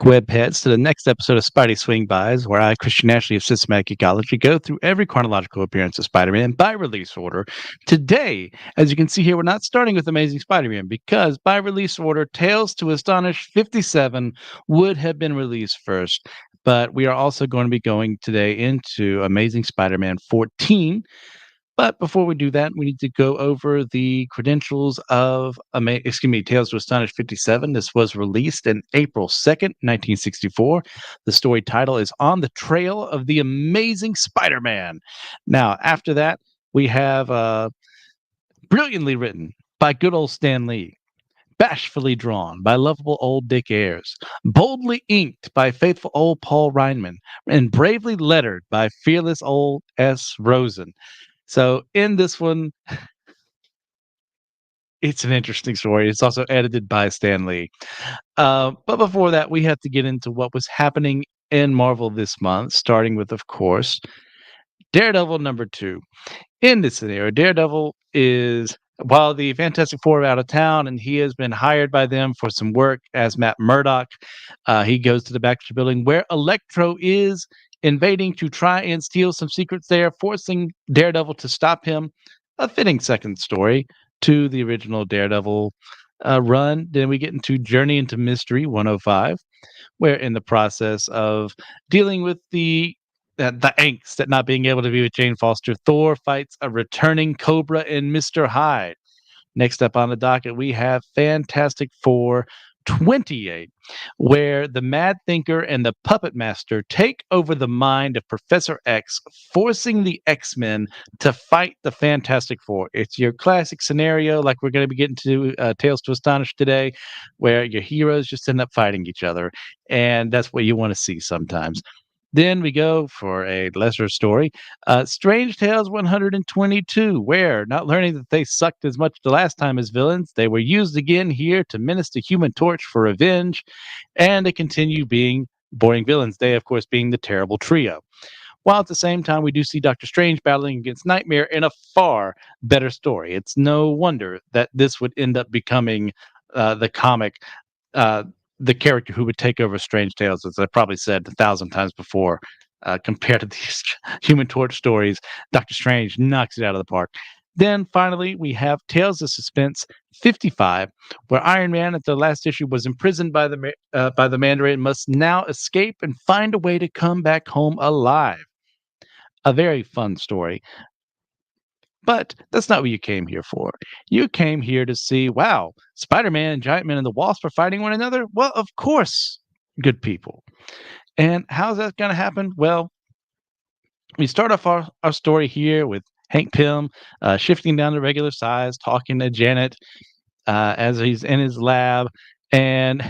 Webheads to the next episode of Spidey Swing-Bys, where I, Christian Ashley of Systematic Geekology, go through every chronological appearance of Spider-Man by release order. Today, as you can see here, we're not starting with Amazing Spider-Man because by release order, Tales to Astonish 57 would have been released first. But we are also going to be going today into Amazing Spider-Man 14. But before we do that, we need to go over the credentials of Tales to Astonish 57. This was released in April 2nd, 1964. The story title is On the Trail of the Amazing Spider-Man. Now, after that, we have brilliantly written by good old Stan Lee. Bashfully drawn by lovable old Dick Ayers, boldly inked by faithful old Paul Reinman, and bravely lettered by fearless old S. Rosen. So in this one, it's an interesting story. It's also edited by Stan Lee. But before that, we have to get into what was happening in Marvel this month, starting with, of course, Daredevil #2. In this scenario, Daredevil is, while the Fantastic Four are out of town and he has been hired by them for some work as Matt Murdock, he goes to the Baxter building where Electro is invading to try and steal some secrets there, forcing Daredevil to stop him. A fitting second story to the original Daredevil run. Then we get into Journey into Mystery 105, where in the process of dealing with the angst at not being able to be with Jane Foster, Thor fights a returning Cobra and Mr. Hyde. Next up on the docket, we have Fantastic Four 28, where the Mad Thinker and the Puppet Master take over the mind of Professor X, forcing the X-Men to fight the Fantastic Four. It's your classic scenario, like we're going to be getting to Tales to Astonish today, where your heroes just end up fighting each other, and that's what you want to see sometimes. Then we go for a lesser story, Strange Tales 122, where, not learning that they sucked as much the last time as villains, they were used again here to menace the Human Torch for revenge, and they continue being boring villains, they, of course, being the Terrible Trio. While at the same time, we do see Doctor Strange battling against Nightmare in a far better story. It's no wonder that this would end up becoming the comic uh, the character who would take over Strange Tales, as I probably said 1,000 times before, compared to these Human Torch stories, Doctor Strange knocks it out of the park. Then finally, we have Tales of Suspense 55, where Iron Man at the last issue was imprisoned by the Mandarin and must now escape and find a way to come back home alive. A very fun story. But that's not what you came here for. You came here to see, wow, Spider-Man and Giant Man and the Wasp are fighting one another? Well, of course, good people. And how's that going to happen? Well, we start off our story here with Hank Pym shifting down to regular size, talking to Janet as he's in his lab. And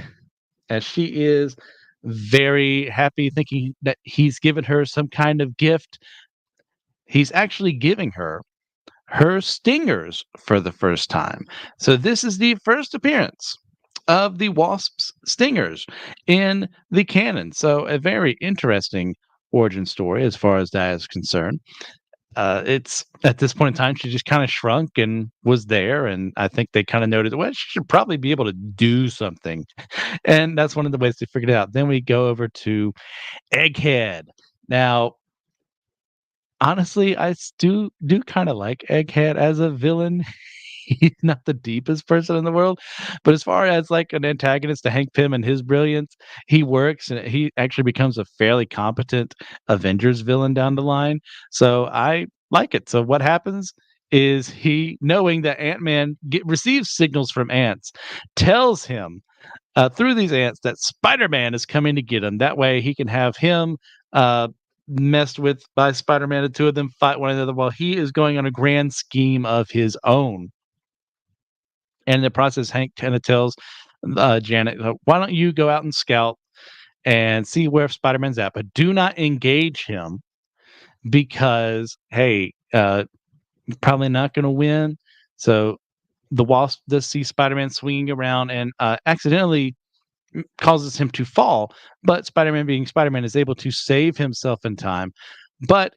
as she is very happy, thinking that he's given her some kind of gift, he's actually giving her stingers for the first time. So this is the first appearance of the Wasp's stingers in the canon. So a very interesting origin story as far as that is concerned. It's at this point in time, she just kind of shrunk and was there. And I think they kind of noted, well, she should probably be able to do something. And that's one of the ways they figured it out. Then we go over to Egghead. Now, honestly, I do kind of like Egghead as a villain. He's not the deepest person in the world, but as far as like an antagonist to Hank Pym and his brilliance, he works and he actually becomes a fairly competent Avengers villain down the line. So I like it. So what happens is he, knowing that Ant-Man receives signals from ants, tells him through these ants that Spider-Man is coming to get him. That way he can have him messed with by Spider-Man. The two of them fight one another while he is going on a grand scheme of his own. And in the process, Hank kind of tells Janet, why don't you go out and scout and see where Spider-Man's at, but do not engage him because, hey, probably not going to win. So the Wasp does see Spider-Man swinging around and accidentally causes him to fall, but Spider-Man, being Spider-Man, is able to save himself in time. But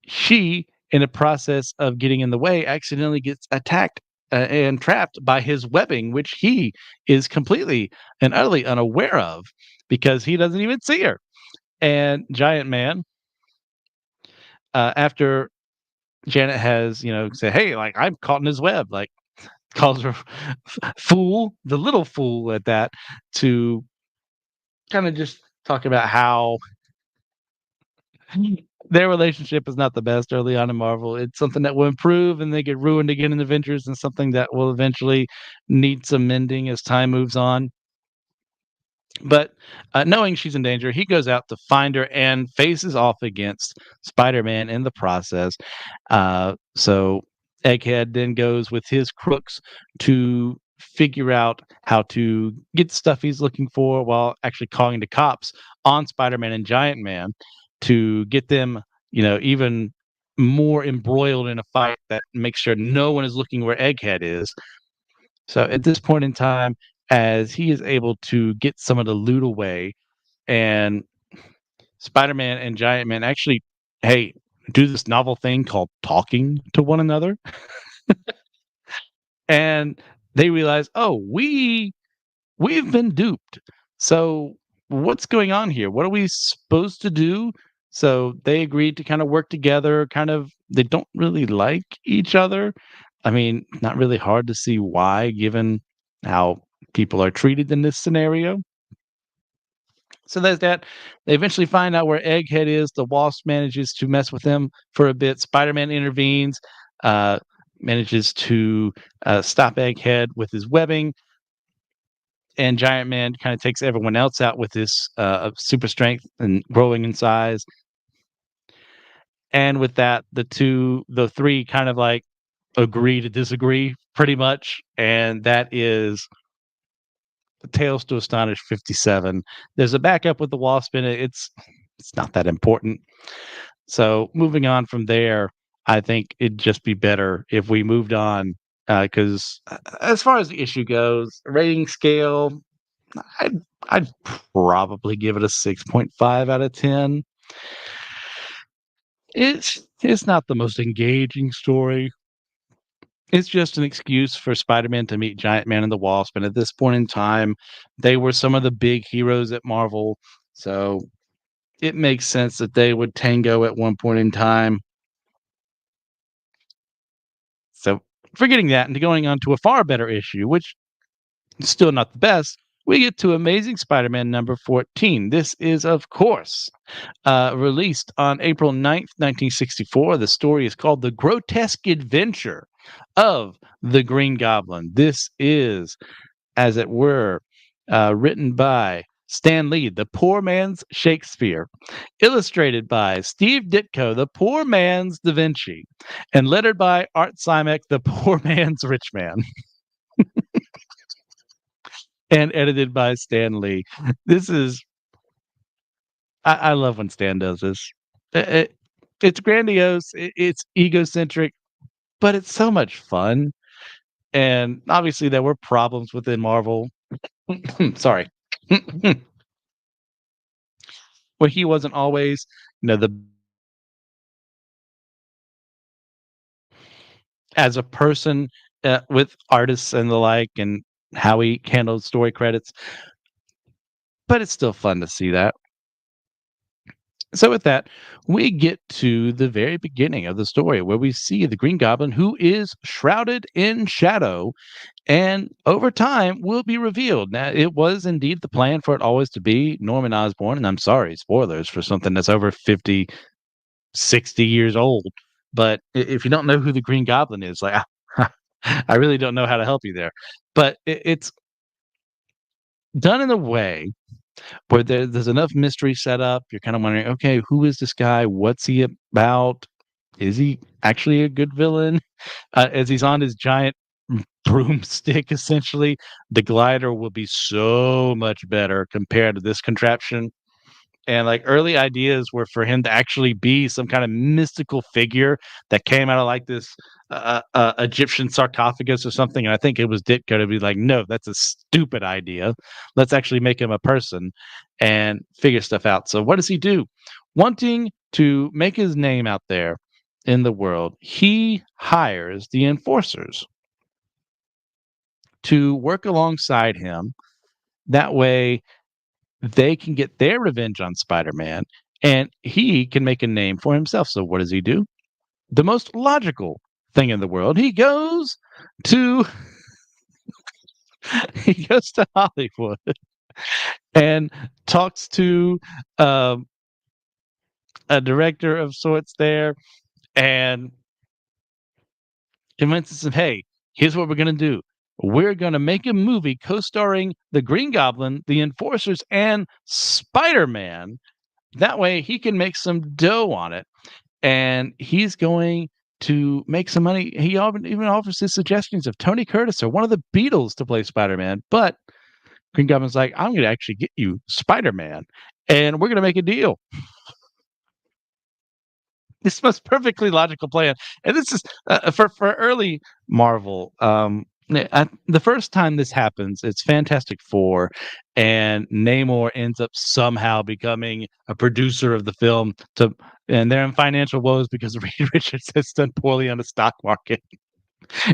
she, in the process of getting in the way, accidentally gets attacked and trapped by his webbing, which he is completely and utterly unaware of because he doesn't even see her. And Giant Man, after Janet has, said, "Hey, like I'm caught in his web," like calls her fool, the little fool at that, to kind of just talk about how their relationship is not the best early on in Marvel. It's something that will improve and they get ruined again in Avengers, and something that will eventually need some mending as time moves on. But knowing she's in danger, he goes out to find her and faces off against Spider-Man in the process. So Egghead then goes with his crooks to figure out how to get the stuff he's looking for while actually calling the cops on Spider-Man and Giant Man to get them, even more embroiled in a fight that makes sure no one is looking where Egghead is. So at this point in time, as he is able to get some of the loot away, and Spider-Man and Giant Man actually, hey, do this novel thing called talking to one another, and they realize, oh, we've been duped. So what's going on here? What are we supposed to do? So they agreed to kind of work together. Kind of, they don't really like each other. I mean, not really hard to see why, given how people are treated in this scenario. So there's that. They eventually find out where Egghead is. The Wasp manages to mess with them for a bit. Spider-Man intervenes, uh, manages to stop Egghead with his webbing, and Giant Man kind of takes everyone else out with his super strength and growing in size. And with that, the three kind of like agree to disagree pretty much, and that is Tales to Astonish 57. There's a backup with the Wasp in it. It's not that important. So moving on from there, I think it'd just be better if we moved on. Because as far as the issue goes, rating scale, I'd I'd probably give it a 6.5 out of 10. It's not the most engaging story. It's just an excuse for Spider-Man to meet Giant Man and the Wasp, and at this point in time, they were some of the big heroes at Marvel, so it makes sense that they would tango at one point in time. So, forgetting that and going on to a far better issue, which is still not the best, we get to Amazing Spider-Man number 14. This is, of course, released on April 9th, 1964. The story is called The Grotesque Adventure of the Green Goblin. This is, as it were, written by Stan Lee, the poor man's Shakespeare, illustrated by Steve Ditko, the poor man's Da Vinci, and lettered by Art Simek, the poor man's Rich Man, and edited by Stan Lee. This is, I love when Stan does this. It's grandiose, it's egocentric, but it's so much fun. And obviously, there were problems within Marvel. Sorry. Where he wasn't always, the as a person, with artists and the like, and how he handled story credits, but it's still fun to see that. So with that, we get to the very beginning of the story where we see the Green Goblin, who is shrouded in shadow, and over time will be revealed. Now, it was indeed the plan for it always to be Norman Osborn, and I'm sorry, spoilers for something that's over 50, 60 years old. But if you don't know who the Green Goblin is, like, I really don't know how to help you there. But it's done in a way where there's enough mystery set up. You're kind of wondering, okay, who is this guy? What's he about? Is he actually a good villain? As he's on his giant broomstick, essentially, the glider will be so much better compared to this contraption. And like early ideas were for him to actually be some kind of mystical figure that came out of like this Egyptian sarcophagus or something. And I think it was Ditko to be like, no, that's a stupid idea. Let's actually make him a person and figure stuff out. So what does he do? Wanting to make his name out there in the world, he hires the enforcers. to work alongside him. That way, they can get their revenge on Spider-Man, and he can make a name for himself. So what does he do? The most logical thing in the world. To he goes to Hollywood and talks to um, a director of sorts there and convinces him, hey, here's what we're going to do. We're going to make a movie co-starring the Green Goblin, the Enforcers, and Spider-Man. That way he can make some dough on it. And he's going to make some money. He even offers his suggestions of Tony Curtis or one of the Beatles to play Spider-Man. But Green Goblin's like, I'm going to actually get you Spider-Man, and we're going to make a deal. This was perfectly logical plan, and this is for early Marvel. The first time this happens, it's Fantastic Four, and Namor ends up somehow becoming a producer of the film. And they're in financial woes because Reed Richards has done poorly on the stock market,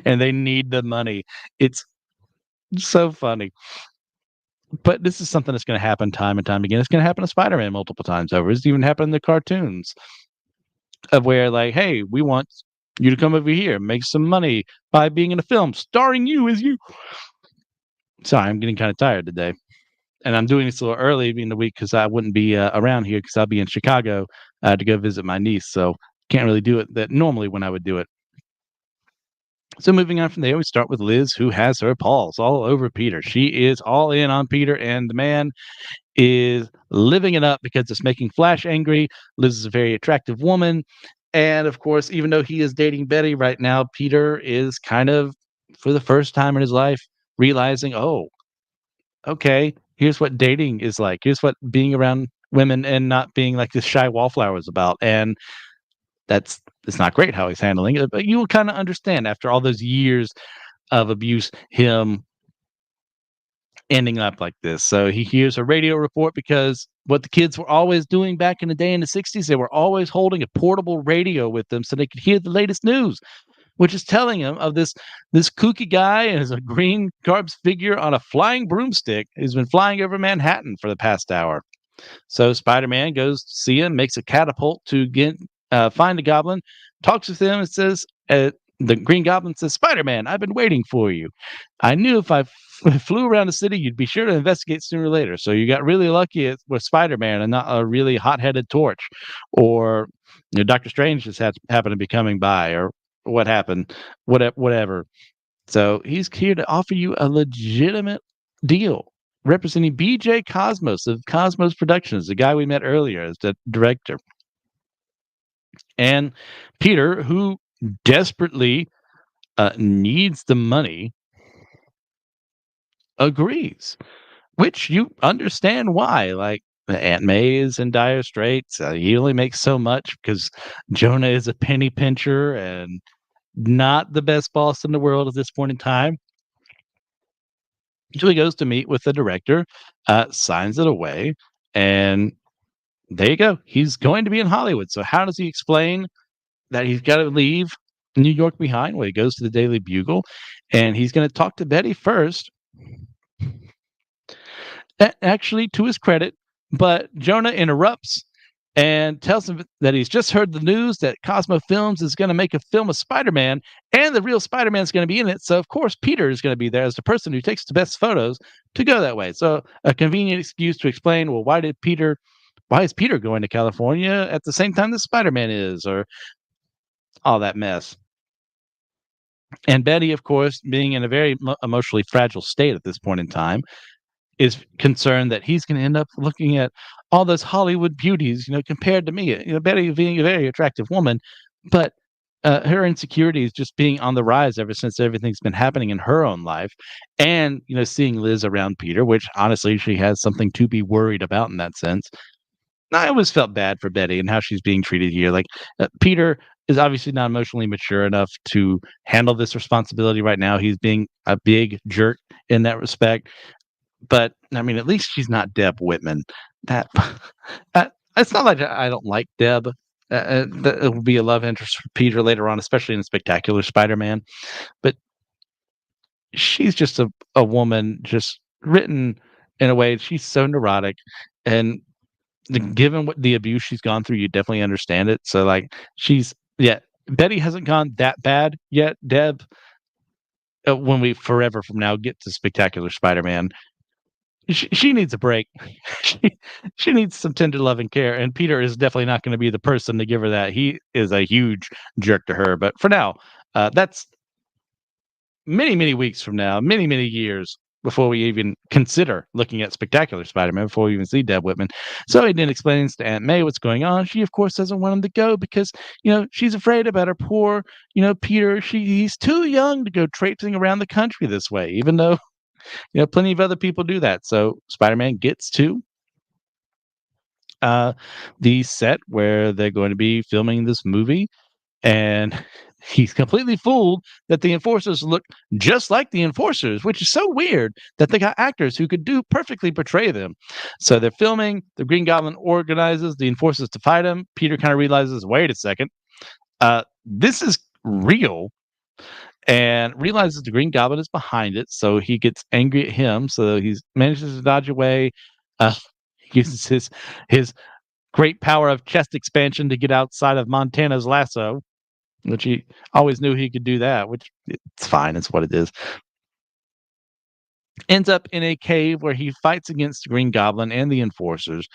and they need the money. It's so funny. But this is something that's going to happen time and time again. It's going to happen to Spider-Man multiple times over. It's even happened in the cartoons of where, like, hey, we want you to come over here, make some money by being in a film starring you as you. Sorry, I'm getting kind of tired today. And I'm doing this a little early in the week because I wouldn't be around here because I'll be in Chicago to go visit my niece. So can't really do it that normally when I would do it. So moving on from there, we start with Liz, who has her paws all over Peter. She is all in on Peter, and the man is living it up because it's making Flash angry. Liz is a very attractive woman. And of course, even though he is dating Betty right now, Peter is kind of, for the first time in his life, realizing, oh, okay, here's what dating is like. Here's what being around women and not being like this shy wallflower is about. And it's not great how he's handling it, but you will kind of understand after all those years of abuse, him ending up like this. So he hears a radio report because what the kids were always doing back in the day in the 60s, they were always holding a portable radio with them so they could hear the latest news, which is telling him of this kooky guy and a green garbs figure on a flying broomstick who's been flying over Manhattan for the past hour. So Spider-Man goes to see him, makes a catapult to find the goblin, talks with him, and says, the Green Goblin says, Spider-Man, I've been waiting for you. I knew if I flew around the city, you'd be sure to investigate sooner or later. So you got really lucky with Spider-Man and not a really hot-headed Torch, or Doctor Strange just happened to be coming by, or what happened, whatever. So he's here to offer you a legitimate deal, representing BJ Cosmos of Cosmos Productions, the guy we met earlier as the director. And Peter, who desperately needs the money, agrees, which you understand why. Like, Aunt May is in dire straits. He only makes so much because Jonah is a penny pincher and not the best boss in the world at this point in time. So he goes to meet with the director, signs it away, and there you go. He's going to be in Hollywood. So how does he explain that he's got to leave New York behind? Well, he goes to the Daily Bugle, and he's going to talk to Betty first. Actually, to his credit, but Jonah interrupts and tells him that he's just heard the news that Cosmo Films is going to make a film of Spider-Man, and the real Spider-Man is going to be in it. So, of course, Peter is going to be there as the person who takes the best photos to go that way. So, a convenient excuse to explain, well, why is Peter going to California at the same time that Spider-Man is, or all that mess. And Betty, of course, being in a very emotionally fragile state at this point in time, is concerned that he's going to end up looking at all those Hollywood beauties, compared to me. Betty being a very attractive woman, but her insecurities just being on the rise ever since everything's been happening in her own life, and seeing Liz around Peter, which honestly she has something to be worried about in that sense. I always felt bad for Betty and how she's being treated here. Like, Peter is obviously not emotionally mature enough to handle this responsibility right now. He's being a big jerk in that respect. But I mean, at least she's not Deb Whitman. That it's not like I don't like Deb. It will be a love interest for Peter later on, especially in Spectacular Spider-Man. But she's just a woman just written in a way she's so neurotic, and given what the abuse she's gone through, you definitely understand it. So, like, she's yeah, Betty hasn't gone that bad yet, Deb. When we forever from now get to Spectacular Spider-Man, she needs a break. She she needs some tender love and care, and Peter is definitely not gonna be the person to give her that. He is a huge jerk to her, but for now, that's many, many weeks from now, many, many years before we even consider looking at Spectacular Spider-Man, before we even see Deb Whitman. So he then explains to Aunt May what's going on. She, of course, doesn't want him to go because, she's afraid about her poor, Peter. He's too young to go traipsing around the country this way, even though, plenty of other people do that. So Spider-Man gets to uh, the set where they're going to be filming this movie, and he's completely fooled that the enforcers look just like the enforcers, which is so weird that they got actors who could do perfectly portray them. So they're filming. The Green Goblin organizes the enforcers to fight him. Peter kind of realizes, wait a second, this is real, and realizes the Green Goblin is behind it. So he gets angry at him. So he manages to dodge away. Uh, uses his great power of chest expansion to get outside of Montana's lasso, which he always knew he could do that, which it's fine. It's what it is. Ends up in a cave where he fights against the Green Goblin and the enforcers.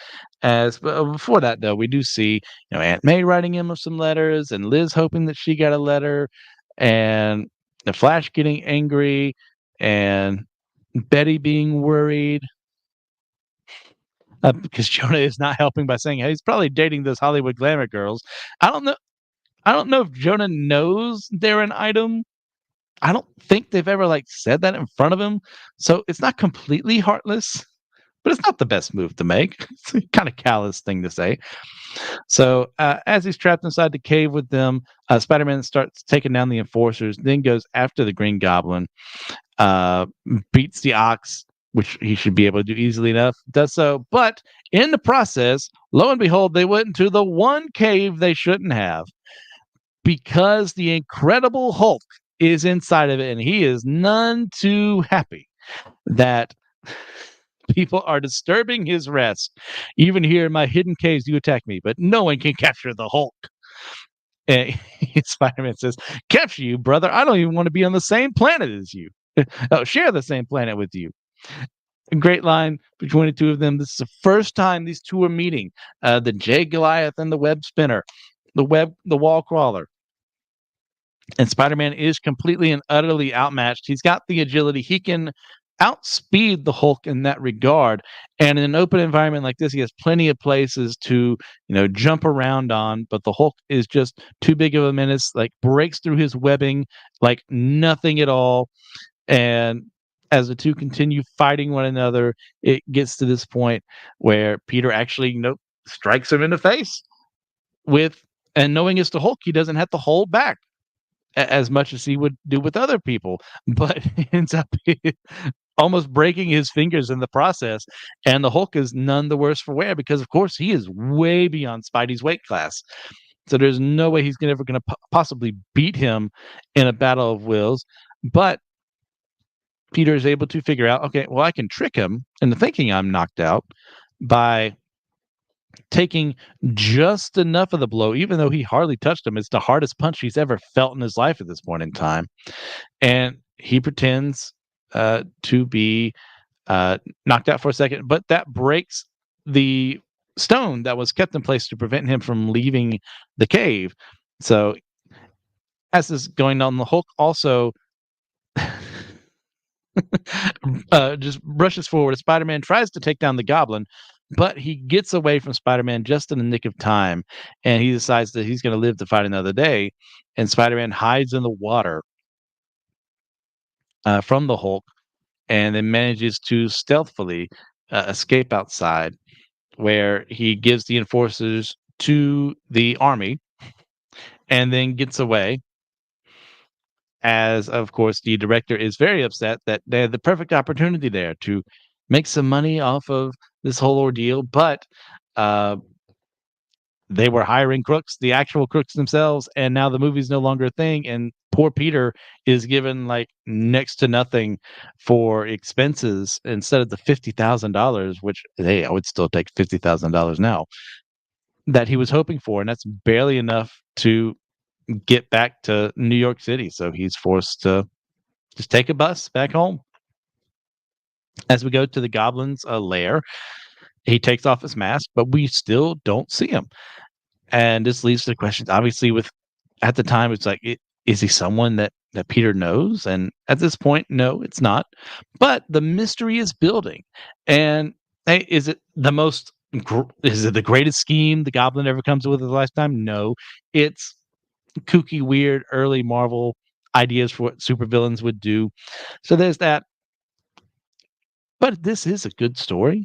As before that, though, we do see Aunt May writing him some letters, and Liz hoping that she got a letter, and the Flash getting angry, and Betty being worried because Jonah is not helping by saying, "Hey, he's probably dating those Hollywood glamour girls." I don't know. I don't know if Jonah knows they're an item. I don't think they've ever, like, said that in front of him, so it's not completely heartless, but it's not the best move to make. It's a kinda callous thing to say. So, as he's trapped inside the cave with them, Spider-Man starts taking down the enforcers, then goes after the Green Goblin, uh, beats the Ox, which he should be able to do easily enough, does so, but in the process, lo and behold, they went into the one cave they shouldn't have, because the Incredible Hulk is inside of it, and he is none too happy that people are disturbing his rest. Even here in my hidden caves, you attack me, but no one can capture the Hulk. And Spider-Man says, "Capture you, brother? I don't even want to be on the same planet as you. Oh, share the same planet with you." A great line between the two of them. This is the first time these two are meeting. The Jay Goliath and the web spinner, the wall crawler. And Spider-Man is completely and utterly outmatched. He's got the agility. He can outspeed the Hulk in that regard. And in an open environment like this, he has plenty of places to, jump around on. But the Hulk is just too big of a menace, like breaks through his webbing like nothing at all. And as the two continue fighting one another, it gets to this point where Peter actually, strikes him in the face with, and knowing it's the Hulk, he doesn't have to hold back as much as he would do with other people, but ends up almost breaking his fingers in the process. And the Hulk is none the worse for wear because, of course, he is way beyond Spidey's weight class. So there's no way he's ever going to possibly beat him in a battle of wills. But Peter is able to figure out, okay, well, I can trick him into thinking I'm knocked out by taking just enough of the blow, even though he hardly touched him. It's the hardest punch he's ever felt in his life at this point in time. And he pretends to be knocked out for a second, but that breaks the stone that was kept in place to prevent him from leaving the cave. So, as this is going on, the Hulk also just rushes forward. Spider-Man tries to take down the Goblin, but he gets away from Spider-Man just in the nick of time, and he decides that he's going to live to fight another day. And Spider-Man hides in the water from the Hulk, and then manages to stealthily escape outside, where he gives the enforcers to the army, and then gets away. As of course, the director is very upset that they had the perfect opportunity there to make some money off of this whole ordeal, but uh, they were hiring crooks, the actual crooks themselves, and now the movie's no longer a thing, and poor Peter is given, like, next to nothing for expenses instead of the $50,000, which, hey, I would still take $50,000 now, that he was hoping for, and that's barely enough to get back to New York City, so he's forced to just take a bus back home. As we go to the Goblin's, lair, he takes off his mask, but we still don't see him. And this leads to the questions. Obviously, with at the time, it's like, is he someone that Peter knows? And at this point, no, it's not. But the mystery is building. And hey, is it the most? Is it the greatest scheme the Goblin ever comes with in his lifetime? No, it's kooky, weird, early Marvel ideas for what supervillains would do. So there's that. But this is a good story,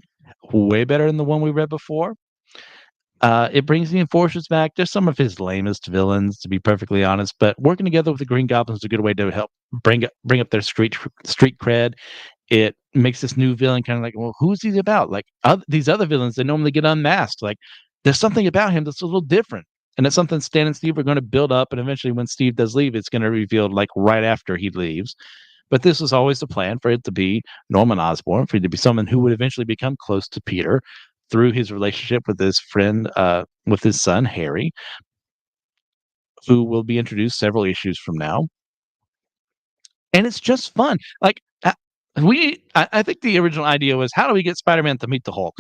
way better than the one we read before. It brings the Enforcers back. Just some of his lamest villains, to be perfectly honest. But working together with the Green Goblin is a good way to help bring up their street cred. It makes this new villain kind of like, well, who's he about? Like these other villains, they normally get unmasked. Like there's something about him that's a little different, and it's something Stan and Steve are going to build up. And eventually, when Steve does leave, it's going to reveal like right after he leaves. But this was always the plan for it to be Norman Osborn, for it to be someone who would eventually become close to Peter through his relationship with his friend, with his son, Harry, who will be introduced several issues from now. And it's just fun. Like, I think the original idea was, how do we get Spider-Man to meet the Hulk?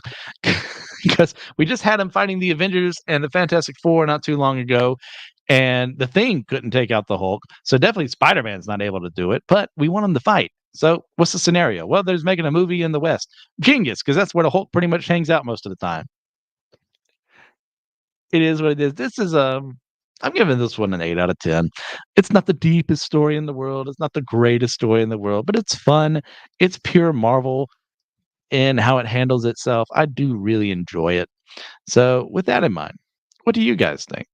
Because we just had him fighting the Avengers and the Fantastic Four not too long ago, and the Thing couldn't take out the Hulk, so definitely Spider-Man's not able to do it, but we want him to fight. So what's the scenario? Well, there's making a movie in the West. Genius, because that's where the Hulk pretty much hangs out most of the time. It is what it is. This is, I'm giving this one an 8 out of 10. It's not the deepest story in the world, it's not the greatest story in the world, but it's fun. It's pure Marvel in how it handles itself. I do really enjoy it. So with that in mind, what do you guys think?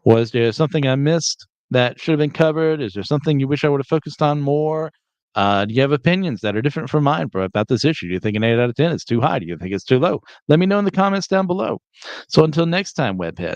Was there something I missed that should have been covered? Is there something you wish I would have focused on more? Do you have opinions that are different from mine about this issue? Do you think an 8 out of 10 is too high? Do you think it's too low? Let me know in the comments down below. So until next time, Webhead.